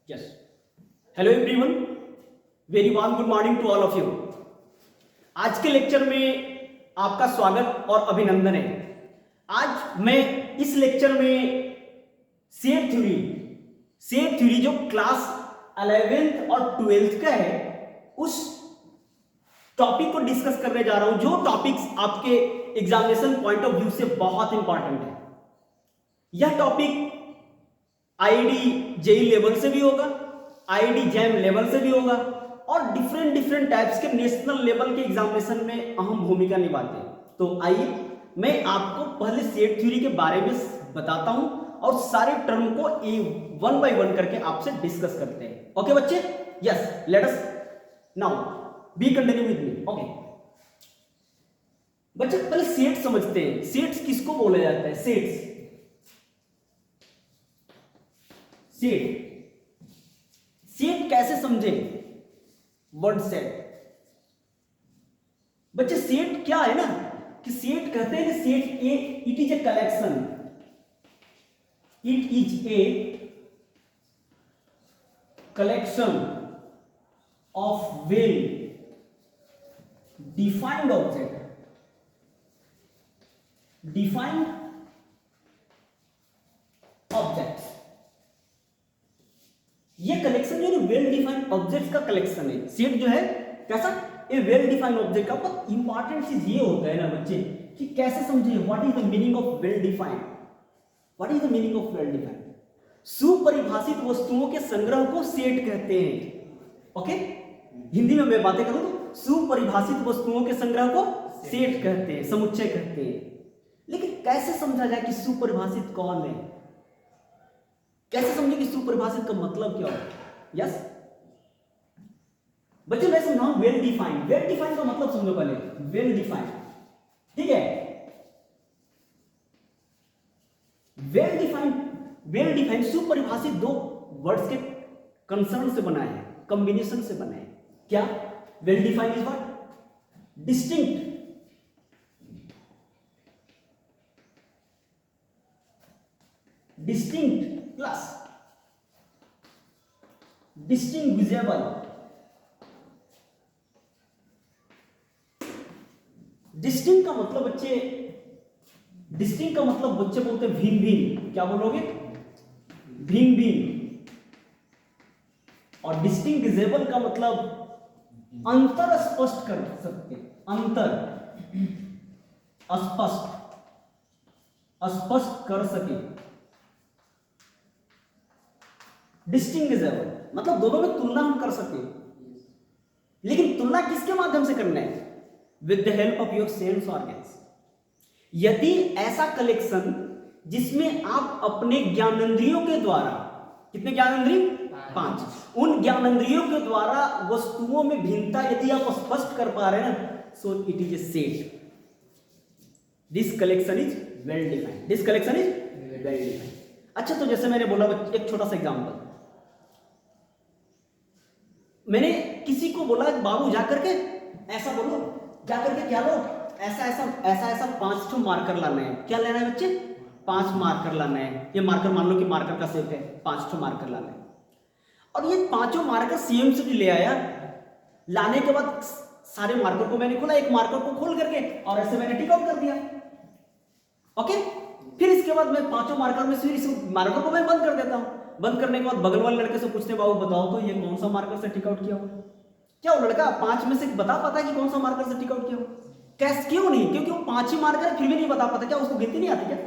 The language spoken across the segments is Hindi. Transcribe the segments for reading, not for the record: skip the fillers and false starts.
Yes. Hello everyone. Very warm good morning to all of you. आज के लेक्चर में आपका स्वागत और अभिनंदन है। आज मैं इस लेक्चर में सेट थ्योरी जो क्लास 11th और 12th का है उस टॉपिक को डिस्कस करने जा रहा हूं, जो टॉपिक्स आपके एग्जामिनेशन पॉइंट ऑफ व्यू से बहुत इंपॉर्टेंट है। यह टॉपिक आईआईटी जेई लेवल से भी होगा, आईआईटी जैम लेवल से भी होगा और डिफरेंट टाइप्स के नेशनल लेवल के एग्जामिनेशन में अहम भूमिका निभाते हैं। तो आइए मैं आपको पहले सेट थ्योरी के बारे में बताता हूं और सारे टर्म को वन बाय वन करके आपसे डिस्कस करते हैं। ओके बच्चे, yes, let us now B continue with me. Okay बच्चे, पहले सेट समझते हैं। सेट्स किसको बोला जाता है? सेट कैसे समझे? Word set. बच्चे सेट क्या है ना कि सेट कहते हैं कि set it is a collection, it is a collection of well defined object, defined objects. ये कलेक्शन जो है वेल डिफाइंड ऑब्जेक्ट्स का कलेक्शन है। सेट जो है कैसा? ए वेल डिफाइंड ऑब्जेक्ट का। बहुत इंपॉर्टेंट चीज ये होता है ना बच्चे कि कैसे समझे what is the meaning of well defined. What is the meaning of well defined? सुपरिभाषित वस्तुओं के संग्रह को सेट कहते हैं। ओके, हिंदी में मैं बातें करूं तो सुपरिभाषित वस्तुओं के संग्रह को सेट कहते हैं, समुच्चय कहते हैं। लेकिन कैसे समझा जाए कि सुपरिभाषित कौन है? कैसे समझे कि सुपरिभाषित का मतलब क्या है? यस बच्चे, मैं समझाऊं वेल डिफाइंड। वेल डिफाइंड का मतलब समझो पहले। वेल डिफाइंड, ठीक है। वेल डिफाइंड सुपरिभाषित दो वर्ड्स के कंसर्न से बना है, कॉम्बिनेशन से बना है। क्या? Well defined is what? Distinct, distinct plus distinguishable. Distinct का मतलब बच्चे, डिस्टिंक्ट का मतलब बच्चे बोलते हैं भिन्न भिन्न। क्या बोलोगे? भिन्न भिन्न। और डिस्टिंग्विजेबल का मतलब अंतर स्पष्ट कर सकते, अंतर स्पष्ट कर सके। डिस्टिंग्विजेबल मतलब दोनों में तुलना हम कर सके। लेकिन तुलना किसके माध्यम से करना है? With the help of your sense organs. यदि ऐसा कलेक्शन जिसमें आप अपने ज्ञानेंद्रियों के द्वारा, कितने ज्ञानेंद्रिय? 5, उन ज्ञानेंद्रियों के द्वारा वस्तुओं में भिन्नता यदि आप स्पष्ट कर पा रहे हैं, सो it is a set. This collection is well defined. This collection is well defined. अच्छा, तो जैसे मैंने बोला एक छोटा सा एग्जांपल, मैंने किसी को बोला बाबू जाकर के ऐसा बोलो, जाकर के क्या लो, ऐसा 5 मार्कर लाना है। क्या लेना है बच्चे? 5 मार्कर लाना है। ये मार्कर मान लो कि मार्कर का सेट है, 5 मार्कर लाना है। और ये 5 मार्कर सीएम से भी ले आया। लाने के बाद सारे मार्कर को मैंने खोला, एक मार्कर को खोल करके और ऐसे मैंने टिक आउट कर दिया। ओके, फिर इसके बाद मैं 5 मार्कर में से इस मार्कर को मैं बंद कर देता हूं। बंद करने के बाद बगल वाले लड़के से पूछते, बाबू बताओ तो ये कौन सा मार्कर से टिक आउट किया हुआ? क्या वो लड़का 5 में से बता पाता है कि कौन सा मार्कर से टिक आउट किया हुआ? कैसे? क्यों नहीं? क्योंकि वो 5 ही मार्कर फिर भी नहीं बता पाता। क्या उसको गिनती नहीं आती? क्या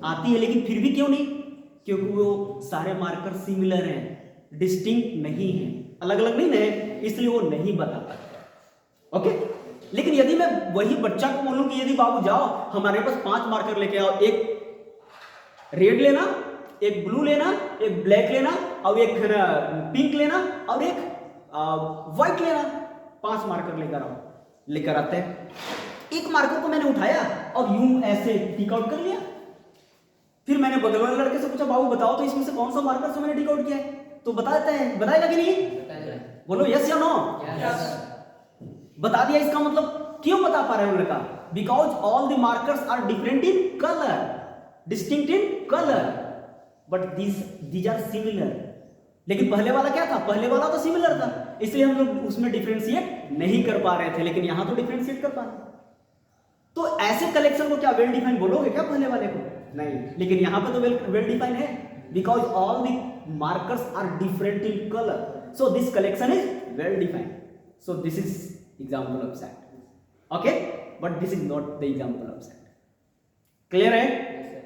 आती है, लेकिन फिर भी क्यों नहीं? क्योंकि वो सारे मार्कर सिमिलर हैं, डिस्टिंक्ट नहीं है, अलग अलग नहीं है, इसलिए वो नहीं बता पाता। ओके, लेकिन यदि मैं वही बच्चा को बोलूं कि यदि बाबू जाओ हमारे पास 5 मार्कर लेके आओ, एक रेड लेना, एक ब्लू लेना, एक ब्लैक लेना और एक पिंक लेना और एक व्हाइट लेना, 5 मार्कर लेकर आते हैं। एक मार्कर को मैंने उठाया और यूं ऐसे टिक आउट कर लिया। फिर मैंने बगल वाले लड़के से पूछा, बाबू बताओ तो इसमें से कौन सा मार्कर से मैंने टिक आउट किया है? तो बताता है, बताएगा कि नहीं? बोलो यस या नो? बता दिया। इसका मतलब क्यों बता पा रहे हो लड़का? Because all the markers are different in colour, distinct in colour, but these are similar. लेकिन पहले वाला क्या था, पहले वाला तो सिमिलर था, इसलिए हम लोग उसमें डिफरेंशिएट नहीं कर पा रहे थे, लेकिन यहां तो डिफरेंशिएट कर पा रहे हैं। तो ऐसे कलेक्शन को क्या वेल डिफाइन बोलोगे क्या पहले वाले को? नहीं, लेकिन यहां पे तो वेल डिफाइन है, because all the markers are different in colour, so this collection is well defined, so this is example of set, okay, but this is not the example of set. Clear है?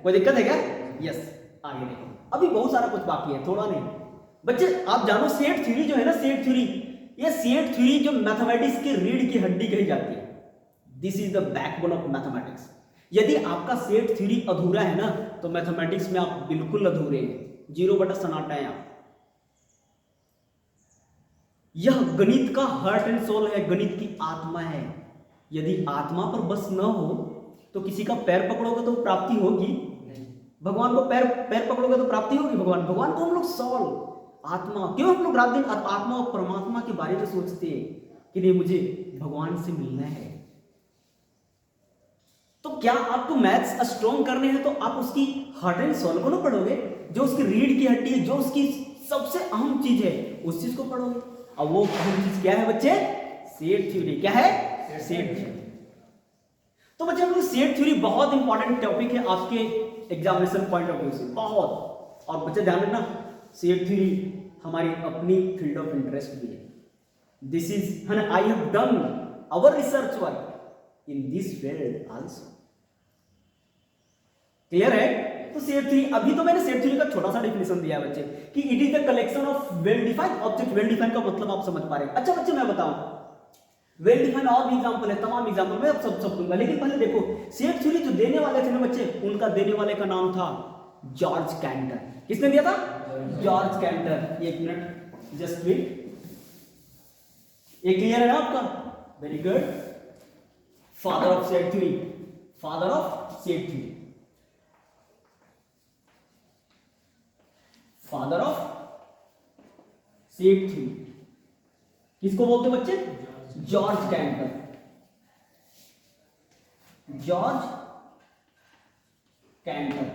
कोई दिक्कत है क्या? यस, आगे देखो, अभी बहुत सारा कुछ बाकी है, थोड़ा नहीं। बच्चे आप जानो सेट थ्योरी जो है ना, सेट थ्योरी, ये सेट थ्योरी जो मैथमेटिक्स की रीढ़ की हड्डी कही जाती है, this is the backbone of mathematics. यदि आपका सेट थ्योरी अधूरा है ना, तो मैथमेटिक्स में आप बिल्कुल अधूरे हैं, 0 बटा सन्नाटा है आप। यह गणित का हार्ट एंड सोल है, गणित की आत्मा है। यदि आत्मा पर बस न हो तो किसी का पैर पकड़ोगे तो प्राप्ति होगी? भगवान को पैर पकड़ोगे तो प्राप्ति होगी? भगवान को हम लोग सोल, आत्मा, क्यों हम लोग रात दिन आत्मा और परमात्मा के बारे में सोचते हैं कि नहीं मुझे भगवान से मिलना है। तो क्या आपको मैथ्स स्ट्रॉन्ग करने हैं तो आप उसकी हार्ट एंड सोल को ना पढ़ोगे, जो उसकी रीढ़ की हड्डी है, जो उसकी सबसे अहम चीज है, उस चीज को पढ़ोगे। और वो अहम चीज क्या है बच्चे? Set theory. क्या है? Set theory. तो बच्चे हम लोग सेट थ्योरी बहुत इंपॉर्टेंट टॉपिक है आपके एग्जामिनेशन पॉइंट ऑफ व्यू से, बहुत। और बच्चे ध्यान रखना, सेट थ्योरी हमारी अपनी फील्ड ऑफ इंटरेस्ट भी है। This is I have done our research work in this field also. Clear है? तो सेट थ्योरी, अभी तो मैंने सेट थ्योरी का छोटा सा डेफिनेशन दिया है बच्चे कि it is the collection of well defined object. Well defined का मतलब आप समझ पा रहे हैं? अच्छा बच्चे मैं बताऊं, वेल डिफाइंड और भी एग्जांपल है, तमाम एग्जांपल मैं अब सब दूंगा, लेकिन पहले देखो सेट थ्योरी जो देने वाले थे ना बच्चे, उनका देने वाले का नाम था जॉर्ज कैंटर। किसने दिया था? George canter. एक मिनट, जस्ट वेट। ये क्लियर है ना आपका? Very good. Father of set theory, father of set theory, father of set theory किसको बोलते बच्चे? George canter. George canter,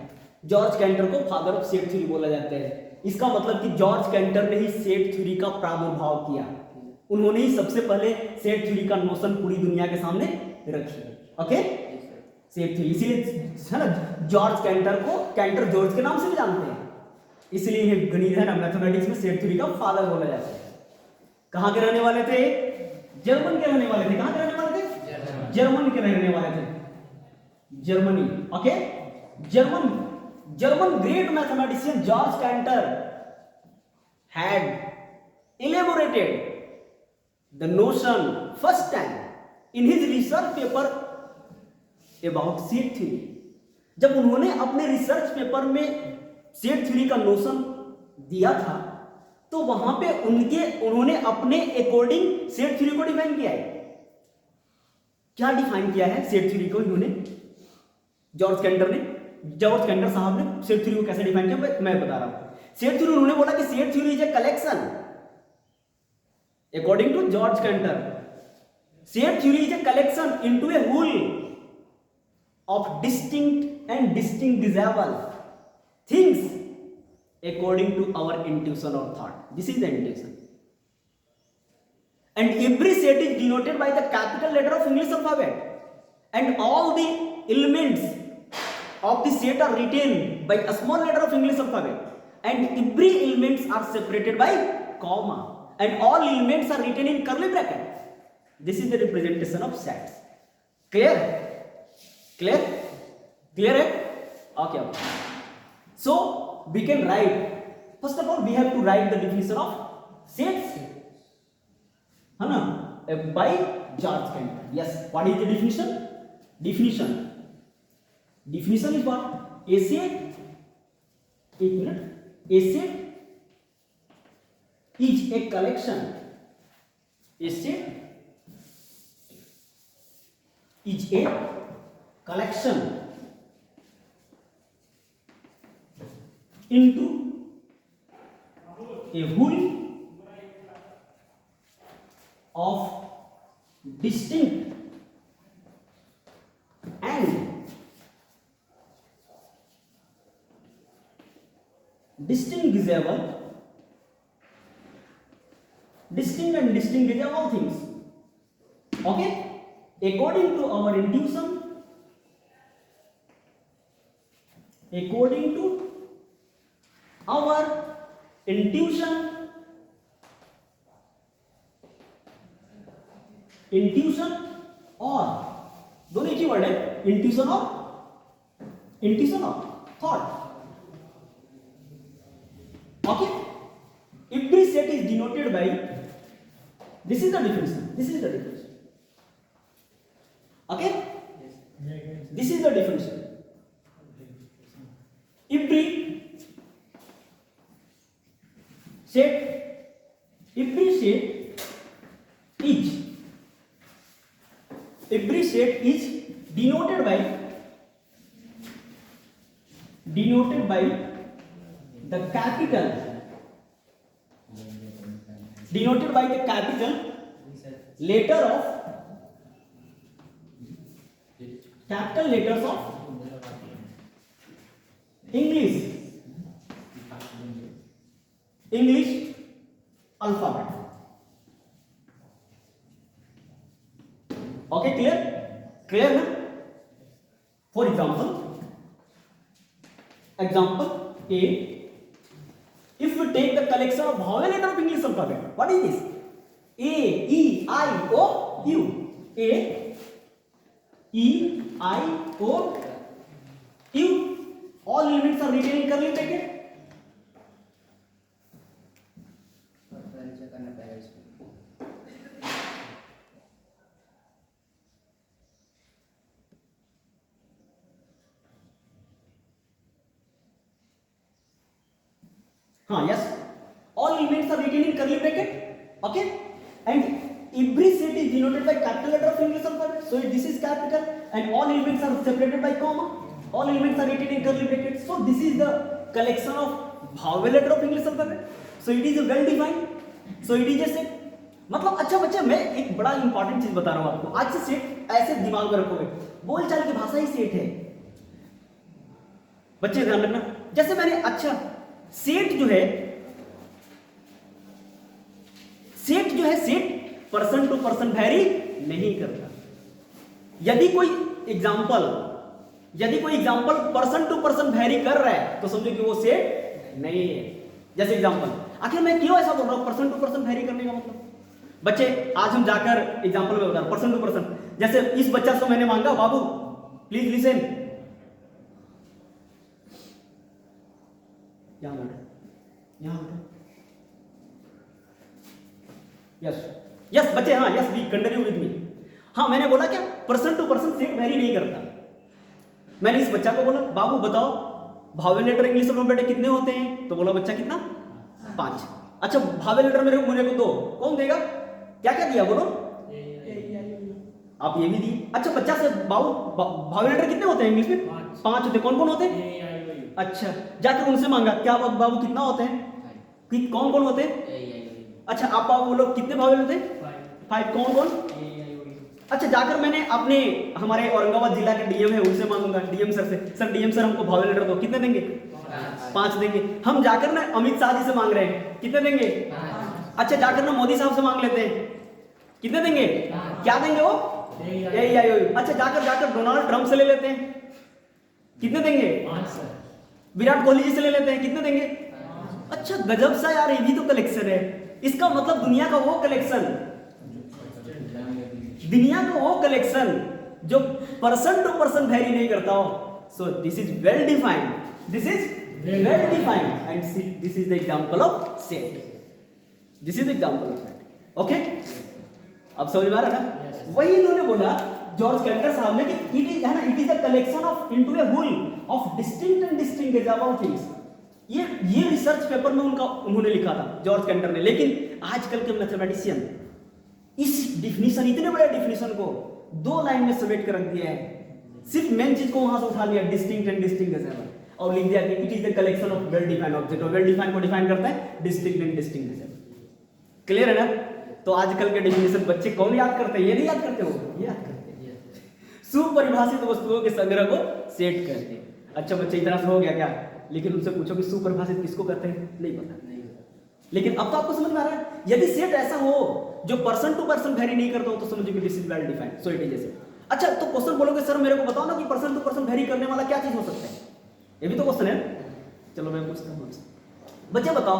George canter को फादर ऑफ सेट थ्योरी बोला जाता है। इसका मतलब कि जॉर्ज कैंटर ने ही सेट थ्योरी का प्रादुर्भाव किया, उन्होंने ही सबसे पहले सेट थ्योरी का नोशन पूरी दुनिया के सामने रखी। ओके, सेट थ्योरी, इसीलिए है ना जॉर्ज कैंटर को कैंटर जॉर्ज के नाम से भी जानते हैं, इसलिए गणित है ना मैथमेटिक्स में सेट थ्योरी का फादर बोला जाता है। कहां के रहने वाले थे? जर्मन के रहने वाले थे। कहां के रहने वाले थे? जर्मन के रहने वाले थे, Germany. Okay, German great mathematician George canter had elaborated the notion first time in his research paper about set theory। जब उन्होंने अपने रिसर्च पेपर में सेट थ्योरी का नोशन दिया था, तो वहां पे उन्होंने अपने अकॉर्डिंग सेट थ्योरी को डिफाइन किया है। क्या डिफाइन किया है सेट थ्योरी को इन्होंने? जॉर्ज कैंटर साहब ने सेट थ्योरी को कैसे डिफाइन किया मैं बता रहा हूं। सेट थ्योरी उन्होंने बोला कि set theory is a collection, according to George Cantor, set theory is a collection into a whole of distinct and distinguishable things according to our intuition or thought. This is the intuition, and every set is denoted by the capital letter of English alphabet, and all the elements of the set are written by a small letter of English alphabet, and every elements are separated by comma, and all elements are written in curly bracket. This is the representation of sets. Clear है? Okay. So we can write, first of all we have to write the definition of sets, है ना, by George Cantor. Yes, what is the definition? Definition is what? A set, एक minute, a set is a collection, a set is a collection into a whole of distinct and distinguishable distinct and distinct of all things. Okay, according to our intuition, according to our intuition, intuition और दोनों एक ही वर्ड है, इंट्यूशन और thought. Okay, every set is denoted by, this is the difference. Okay, this is the difference. Every set is denoted by the capital letters of English alphabet. Okay, clear ना? For example A, if we take the collection of vowel letter of English alphabet, what is this? A, E, I, O, U. A, E, I, O, U. All elements are written in curly bracket. Yes, all elements are written in curly bracket. Okay, and every set is denoted by capital letter of English alphabet. So this is capital, and all elements are separated by comma. All elements are written in curly bracket. So this is the collection of vowel letter of English alphabet. So it is well defined. So it is a set. मतलब अच्छा बच्चे, मैं एक बड़ा इंपॉर्टेंट चीज बता रहा हूँ आपको. आज से सेट ऐसे दिमाग में रखोगे, बोलचाल की भाषा ही सेट है बच्चे, ध्यान रखना. जैसे मैंने, अच्छा सेट जो है set person to person vary नहीं करता. यदि कोई example person to person vary कर रहा है तो समझो कि वो सेट नहीं है. जैसे एग्जांपल, आखिर मैं क्यों ऐसा बोल रहा हूं पर्सन टू पर्सन वैरी करने का मतलब? बच्चे आज हम जाकर एग्जांपल में बता रहे पर्सन टू पर्सन. जैसे इस बच्चा से मैंने मांगा, बाबू प्लीज लिसन, यहाँ यस बच्चे, हाँ yes we continue with me. हाँ, मैंने बोला क्या person to person set vary नहीं करता. मैंने इस बच्चा को बोला, बाबू बताओ भावेल लेटर इंग्लिश अल्फाबेट कितने होते हैं? तो बोला बच्चा कितना? 5. अच्छा, भावेल लेटर मेरे को 2, कौन देगा? क्या दिया बोलो? आप ये भी दिए. अच्छा, बच्चा से बाबू भावेल लेटर कितने होते हैं इंग्लिश में? 5 होते. कौन कौन होते हैं? अच्छा, जाकर उनसे मांगा, क्या बाबू कितना होते हैं? कौन कौन होते हैं? अच्छा, आप बाबू बोलो कितने भावेल होते हैं? 5. कौन कौन? अच्छा, जाकर मैंने अपने हमारे औरंगाबाद जिला के डीएम है उनसे मांगूंगा, डीएम सर से, सर डीएम सर हमको भावेल लेटर दो, कितने देंगे? 5 देंगे. हम जाकर ना अमित शाह जी से मांग रहे हैं, कितने देंगे? 5. अच्छा, जाकर ना मोदी साहब से मांग लेते हैं, कितने देंगे? 5. क्या देंगे वो? अच्छा, जाकर डोनाल्ड ट्रंप से ले लेते हैं, कितने देंगे? 5. विराट कोहली जी से ले लेते हैं, कितने देंगे? 5. अच्छा, गजब सा यार, ये भी तो कलेक्शन है. इसका मतलब दुनिया का वो कलेक्शन जो पर्सन टू पर्सन वैरी नहीं करता हो. सो this is well defined, and this is the example of set. Okay, अब समझ में आ रहा है ना? वही इन्होंने बोला जॉर्ज कैंटर साहब ने कि it is a collection of into a whole of distinct and distinct about things. ये रिसर्च पेपर में उन्होंने लिखा था जॉर्ज कैंटर ने. लेकिन आजकल के मैथमेटिशियन इस डिफिनीशन, इतने बड़े डिफिनीशन को 2 लाइन में समेट कर रख दिया है. सिर्फ मेन चीज को वहां से उठा लिया, डिस्टिंक्ट एंड डिस्टिंक्ट और लिख दिया कि it is the collection of well defined object. और वेल डिफाइंड को डिफाइन करता है डिस्टिंक्ट एंड डिस्टिंक्ट. क्लियर है ना? तो आजकल के डिफिनीशन बच्चे कौन याद करते हैं? ये नहीं याद करते हो, ये याद करते हैं. सुपरिभाषित वस्तुओं के संग्रह को सेट करते हैं. अच्छा बच्चे, इतना से हो गया क्या? लेकिन उनसे पूछो कि सुपरिभाषित किसको करते हैं? नहीं पता. लेकिन अब तो आपको समझ में आ रहा है, यदि सेट ऐसा हो जो पर्सन टू पर्सन वेरी नहीं करता हो तो समझो कि this is well defined, so it is ऐसे। अच्छा, तो क्वेश्चन बोलोगे सर मेरे को बताओ ना कि पर्सन टू पर्सन वेरी करने वाला क्या चीज हो सकता है, ये भी तो क्वेश्चन है। चलो मैं पूछता हूं आपसे, बच्चे बताओ,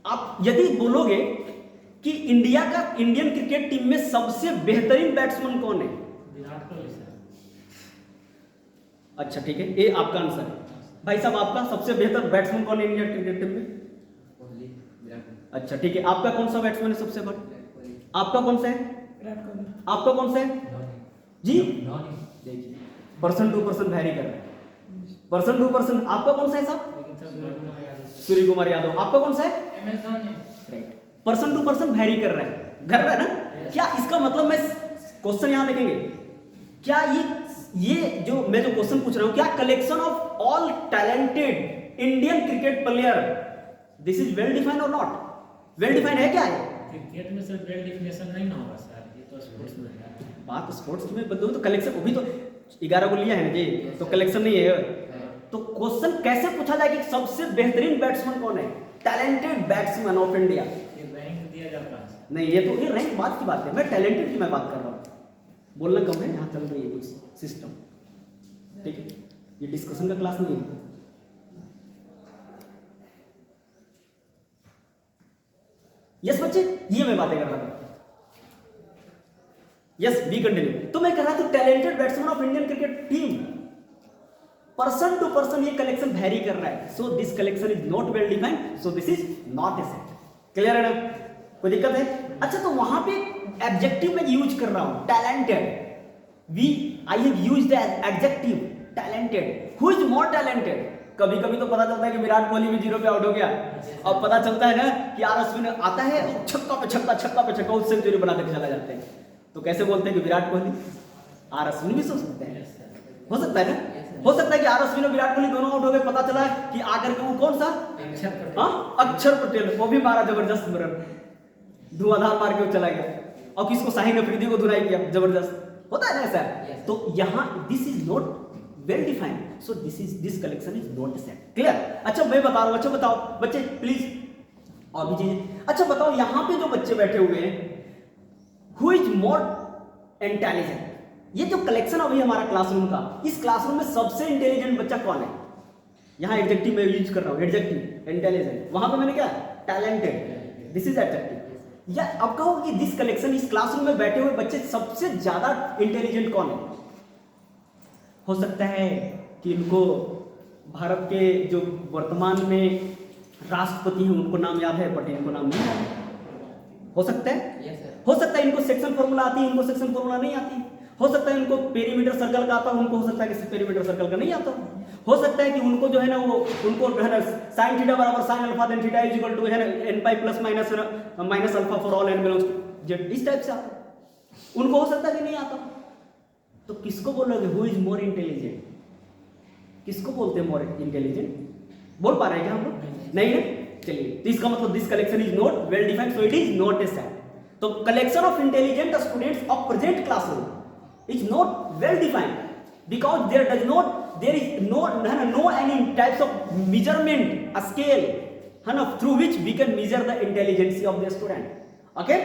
आप यदि बोलोगे कि इंडिया का इंडियन क्रिकेट टीम में सबसे बेहतरीन बैट्समैन कौन है? विराट कोहली सर। अच्छा ठीक है, ये आपका आंसर है। भाई साहब आपका सबसे बेहतर बैट्समैन कौन है इंडियन क्रिकेट टीम में? कोहली, विराट कोहली। अच्छा ठीक है, आपका कौन सा बैट्समैन है सबसे बड़ा? कोहली। आपका कौन सा है? विराट कोहली। आपका कौन सा है धोनी। जी? धोनी। देखिए पर्सन टू पर्सन वेरी कर रहा है, पर्सन टू पर्सन। आपका कौन सा है साहब? सूर्य कुमार यादव। आपका कौन सा है? MS Dhoni. Right, person to person vary कर रहा है, कर रहा है ना। क्या इसका मतलब, मैं क्वेश्चन यहां देखेंगे, क्या ये जो मैं जो क्वेश्चन पूछ रहा हूं, क्या collection of all talented Indian cricket player this is well defined और नॉट? वेल डिफाइंड है क्या है? क्रिकेट में सर वेल डिफिनेशन नहीं ना होगा सर, ये तो स्पोर्ट्स में है। बात स्पोर्ट्स में बदलो तो कलेक्शन, वो भी तो 11 को लिया है ना जी, तो कलेक्शन नहीं है। तो क्वेश्चन कैसे पूछा जाए कि सबसे बेहतरीन बैट्समैन कौन है, टैलेंटेड बैट्समैन ऑफ इंडिया? ये रैंक दिया जाता है। नहीं, ये तो ये रैंक बात की बात है, मैं टैलेंटेड की मैं बात कर रहा हूँ। बोलना कम है, यहाँ चल रही है कुछ सिस्टम, ठीक है, ये डिस्कशन का क्लास नहीं है। यस बच्चे, ये मैं बातें कर रहा था। Yes be continue. तो मैं कह रहा था talented batsman of Indian cricket team, person to person ये कलेक्शन वेरी कर रहा है, so this collection is not well defined, so this is not a set. Clear है ना? कोई दिक्कत है? अच्छा, तो वहां पे एडजेक्टिव में यूज कर रहा हूं talented, I have used adjective talented. Who is more talented? कभी कभी तो पता चलता है कि विराट कोहली भी 0 पे आउट हो गया, अब पता चलता है ना कि आर अश्विन आता है छक्का पे छक्का, छक्का पे छक्का, उससे सेंचुरी बना के चला जाते हैं, तो कैसे बोलते हैं कि विराट कोहली? आर अश्विन भी सोच सकते हैं, हो सकता है ना? हो सकता है कि आर अश्विन और विराट कोहली दोनों आउट हो गए, पता चला कि आकर के वो कौन सा अक्षर पटेल, वो भी मारा जबरदस्त रन, धुआंधार मार के वो चला गया, और किसको, शाहीन अफरीदी को धुनाई किया, जबरदस्त। होता है ना ऐसा? तो यहाँ this is not well defined, so this collection is not set. Clear? अच्छा मैं बता रहा हूं, अच्छा बताओ बच्चे प्लीज, और भी चीजें। अच्छा बताओ, यहां पे जो बच्चे बैठे हुए हैं, हु इज मोर इंटेलिजेंट? ये जो कलेक्शन अभी हमारा क्लासरूम का, इस क्लासरूम में सबसे इंटेलिजेंट बच्चा कौन है? यहां एडजेक्टिव में यूज कर रहा हूं, एडजेक्टिव इंटेलिजेंट, वहां पे मैंने क्या टैलेंटेड, दिस इज एडजेक्टिव। या अब कहो कि दिस कलेक्शन, इस क्लासरूम में बैठे हुए बच्चे सबसे ज्यादा इंटेलिजेंट कौन है? हो सकता है कि इनको भारत के जो वर्तमान में राष्ट्रपति हैं उनको नाम याद है, बट इनको नाम नहीं याद है। हो सकता है? हो सकता है इनको सेक्शन फॉर्मूला आती है, इनको सेक्शन फॉर्मूला नहीं आती। हो सकता है इनको पेरीमीटर सर्कल का आता है, उनको हो सकता है कि पेरीमीटर सर्कल का नहीं आता। हो सकता है कि उनको जो है ना, वो उनको है ना sin थीटा बराबर sin alpha then theta is equal to है ना n pi plus minus minus alpha for all n belongs to z, इस टाइप से आता। उनको हो सकता है कि नहीं आता। तो किसको बोलोगे हु इज मोर इंटेलिजेंट? किसको बोलते हैं मोर इंटेलिजेंट? बोल पा रहे हैं क्या हम लोग? नहीं है? चलिए, तो इसका मतलब this collection is not well defined, so it is not a set. तो collection of intelligent students of present classroom is not well defined because there is no any types of measurement scale through which we can measure the intelligence of the student. Okay,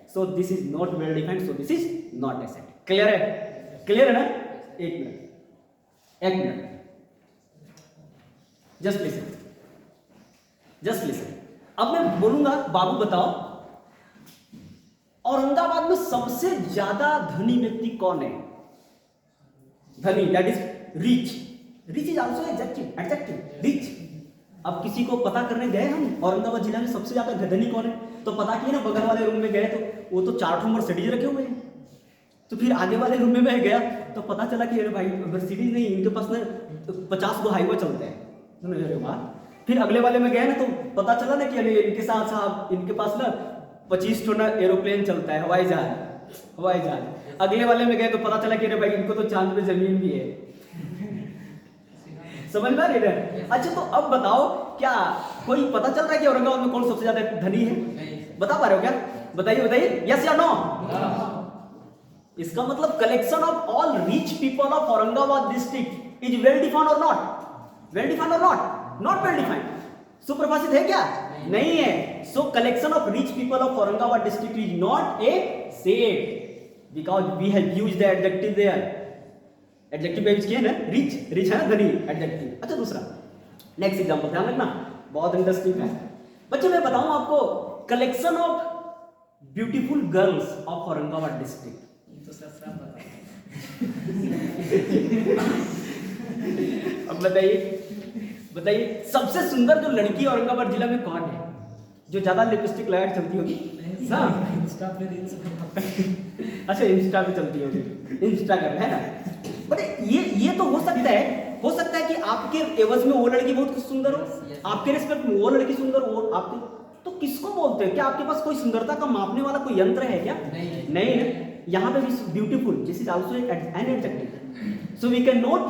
so this is not well defined, so this is not a set. Clear है? Clear है ना? एक मिनट just listen. अब मैं बोलूंगा, बाबू बताओ औरंगाबाद में सबसे ज्यादा धनी व्यक्ति कौन है? धनी, that is rich is also adjective rich. अब किसी को पता करने गए हम औरंगाबाद जिला में सबसे ज्यादा धनी कौन है, तो पता किया ना, बगल वाले रूम में गए तो वो तो 4 मर्सिडीज रखे हुए हैं। तो फिर आगे वाले रूम में मैं गया तो पता चला कि अरे भाई मर्सिडीज नहीं, इनके पास ना 50 गो हाईवे चलते हैं। अरे वाह। फिर अगले वाले में गए ना तो पता चला ना कि इनके साथ साहब इनके पास ना 25 टन एरोप्लेन चलता है, हवाई जहाज। अगले वाले में गए तो पता चला कि अरे भाई इनको तो चांद पे जमीन भी है। समझ में आ रही है? अच्छा, तो अब बताओ, क्या कोई पता चल रहा है कि औरंगाबाद में कौन सबसे ज्यादा धनी है? बता पा रहे हो क्या? बताइए, यस या नो? इसका मतलब collection of all rich people of Aurangabad district is well defined और नॉट? वेल डिफाइंड और नॉट वेल डिफाइंड। सुप्रभाषित है क्या? नहीं है। So collection of rich people of Aurangabad district is not a set because we have used the adjective there. Adjective पे यूज किया ना, रिच, रिच है ना धनी एडजेक्टिव। अच्छा दूसरा नेक्स्ट एग्जांपल ध्यान रखना, बहुत इंटरेस्टिंग है बच्चों। मैं बताऊं आपको collection of beautiful girls of Aurangabad district. ये तो सर सब बता। अब बताइए सबसे सुंदर जो लड़की औरंगाबाद जिला में कौन है जो ज्यादा लिपस्टिक लगाकर चलती होगी? सब इंस्टा पे रील्स बनाते। अच्छा इंस्टा पे चलती होगी, इंस्टाग्राम है ना। बट ये तो हो सकता है कि आपके एवज में वो लड़की बहुत सुंदर हो, आपके रिस्पेक्ट में वो लड़की सुंदर हो, आपके तो किसको बोलते हैं? क्या आपके पास कोई सुंदरता का मापने वाला कोई यंत्र है क्या? नहीं ना। यहाँ पे भी beautiful this is also an adjective, so we can not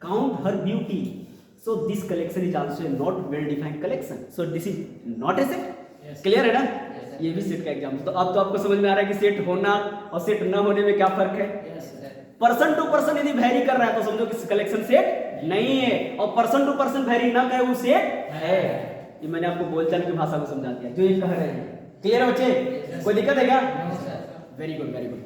count her beauty, so this collection is also a not well defined collection, so this is not a set. Clear है ना? ये भी सेट का एग्जाम्पल। तो अब तो आपको समझ में आ रहा है कि सेट होना और सेट न होने में क्या फर्क है। पर्सन टू पर्सन यदि वेरी कर रहा है तो समझो कि कलेक्शन सेट नहीं है, और पर्सन टू पर्सन वेरी ना करे वो सेट है। ये मैंने आपको बोलचाल की भाषा में समझा दिया जो ये कह रहे हैं। क्लियर है बच्चे? कोई दिक्कत है क्या? Very good very good.